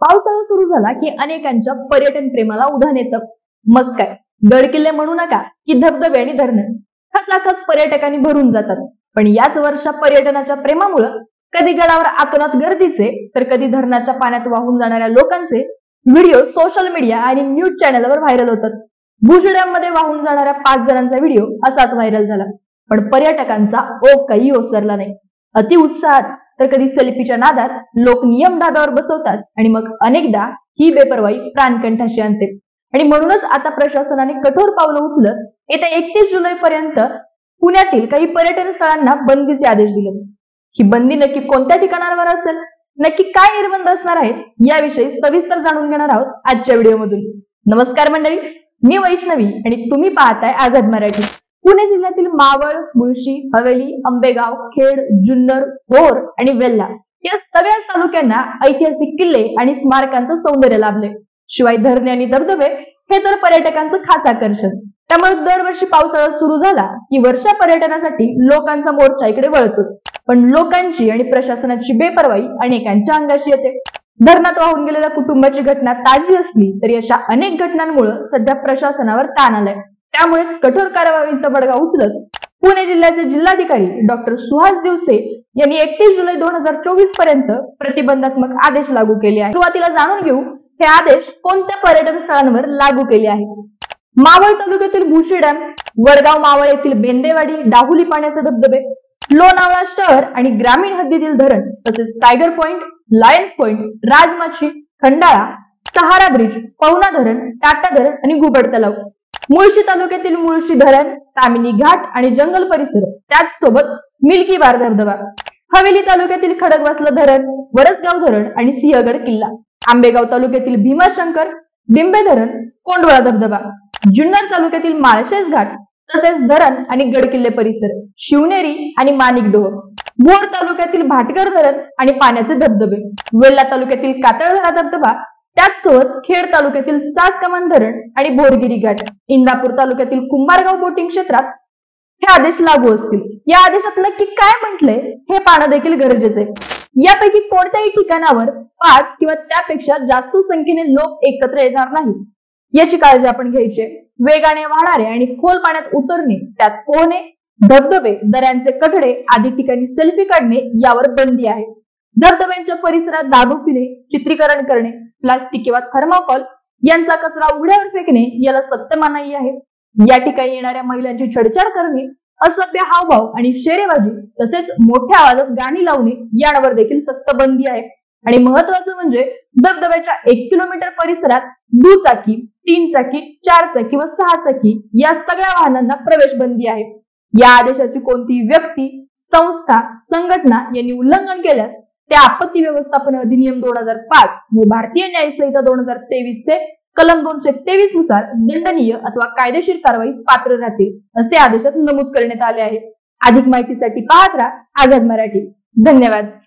पावसाळा सुरू झाला की अनेकांच्या पर्यटन प्रेमाला उधाण येतं. मग काय, गड किल्ले म्हणू नका की धबधबे आणि धरणं खचाखच पर्यटकांनी भरून जातात. पण याच वर्षा पर्यटनाच्या प्रेमामुळे कधी गडावर आतोनात गर्दीचे तर कधी धरणाच्या पाण्यात वाहून जाणाऱ्या लोकांचे व्हिडिओ सोशल मीडिया आणि न्यूज चॅनलवर व्हायरल होतात. भुशी डॅम मध्ये वाहून जाणाऱ्या 5 जणांचा व्हिडिओ असाच व्हायरल झाला. पण पर्यटकांचा ओघ काही ओसरला नाही. अति उत्साहात तर कधी सेल्फीच्या नादात लोक नियम धाब्यावर बसवतात आणि मग अनेकदा ही बेपर्वाई प्राणकंठाशी आणते. आणि म्हणूनच आता प्रशासनाने कठोर पावलं उचलत येत्या 31 जुलै पर्यंत पुण्यातील काही पर्यटन स्थळांना बंदीचे आदेश दिले. ही बंदी नक्की कोणत्या ठिकाणांवर असेल, नक्की काय निर्बंध असणार आहेत याविषयी सविस्तर जाणून घेणार आहोत आजच्या व्हिडिओमधून. नमस्कार मंडळी, मी वैष्णवी आणि तुम्ही पाहताय आझाद मराठी. पुणे जिल्ह्यातील मावळ, मुळशी, हवेली, आंबेगाव, खेड, जुन्नर, भोर आणि वेल्हा या सगळ्या तालुक्यांना ऐतिहासिक किल्ले आणि स्मारकांचं सौंदर्य लाभले. शिवाय धरणे आणि धबधबे हे तर पर्यटकांचं खास आकर्षण. त्यामुळे दरवर्षी पावसाळा सुरू झाला की वर्षा पर्यटनासाठी लोकांचा मोर्चा इकडे वळतोच. पण लोकांची आणि प्रशासनाची बेपर्वाई अनेकांच्या अंगाशी येते. धरणात वाहून गेलेल्या कुटुंबाची घटना ताजी असली तरी अशा अनेक घटनांमुळे सध्या प्रशासनावर ताण आलाय. त्यामुळे कठोर कारवाईचा बडगा उचलत पुणे जिल्ह्याचे जिल्हाधिकारी डॉक्टर सुहास दिवसे यांनी 31 जुलै 2024 पर्यंत प्रतिबंधात्मक आदेश लागू केले आहेत. सुरुवातीला जाणून घेऊ हे आदेश कोणत्या पर्यटन स्थळांवर लागू केले आहेत. मावळ तालुक्यातील भुशी डॅम, वडगाव मावळ येथील बेंदेवाडी, डाहुली पाण्याचे धबधबे, लोणावळा शहर आणि ग्रामीण हद्दीतील धरण तसेच Tiger Point, Lions Point, Rajmachi, Khandala, Sahara Bridge, Pawna धरण, टाटा धरण आणि घुबड तलाव. मुळशी तालुक्यातील मुळशी धरण, तामिनी घाट आणि जंगल परिसर, त्याचसोबत मिल्की बार धबधबा. हवेली तालुक्यातील खडकवासला धरण, वरसगाव धरण आणि सिंहगड किल्ला. आंबेगाव तालुक्यातील भीमाशंकर, बिंबे धरण, कोंडवळा धबधबा. जुन्नर तालुक्यातील माळशेज घाट तसेच धरण आणि गडकिल्ले परिसर, शिवनेरी आणि माणिकडोह. भोर तालुक्यातील भाटगर धरण आणि पाण्याचे धबधबे. वेल्हा तालुक्यातील कातळझरा धबधबा, त्याचसोबत खेड तालुक्यातील चास कमान धरण आणि भोरगिरी घाट. इंदापूर तालुक्यातील कुंभारगाव बोटिंग क्षेत्रात हे आदेश लागू असतील. या आदेशात नक्की काय म्हटलंय हे पाहणं देखील गरजेचे आहे. यापैकी कोणत्याही ठिकाणावर 5 किंवा त्यापेक्षा जास्त संख्येने लोक एकत्र येणार नाहीत याची काळजी आपण घ्यायची. वेगाने वाहणारे आणि खोल पाण्यात उतरणे, त्यात पोहणे, धबधबे, दऱ्यांचे कठडे आदी ठिकाणी सेल्फी काढणे यावर बंदी आहे. धबधब्यांच्या परिसरात दारू पिणे, चित्रीकरण करणे, प्लास्टिक किंवा थर्माकोल यांचा कचरा उघड्यावर फेकणे याला सक्त मनाई आहे. या ठिकाणी येणाऱ्या महिलांची छेडछाड करणे, असभ्य हावभाव आणि शेरेबाजी तसेच मोठ्या आवाजात गाणी लावणे यांवर देखील सक्त बंदी आहे. आणि महत्वाचं म्हणजे धबधब्याच्या 1 किलोमीटर परिसरात दुचाकी, 3 चाकी, 4 चाकी व 6 चाकी या सगळ्या वाहनांना प्रवेश बंदी आहे. या आदेशाची कोणतीही व्यक्ती, संस्था, संघटना यांनी उल्लंघन केल्यास त्या आपत्ती व्यवस्थापन अधिनियम 2005 व भारतीय न्याय संहिता 2023 चे कलम 223 नुसार दंडनीय अथवा कायदेशीर कारवाईस पात्र राहतील असे आदेशात नमूद करण्यात आले आहे. अधिक माहितीसाठी पाहत राहा आझाद मराठी. धन्यवाद.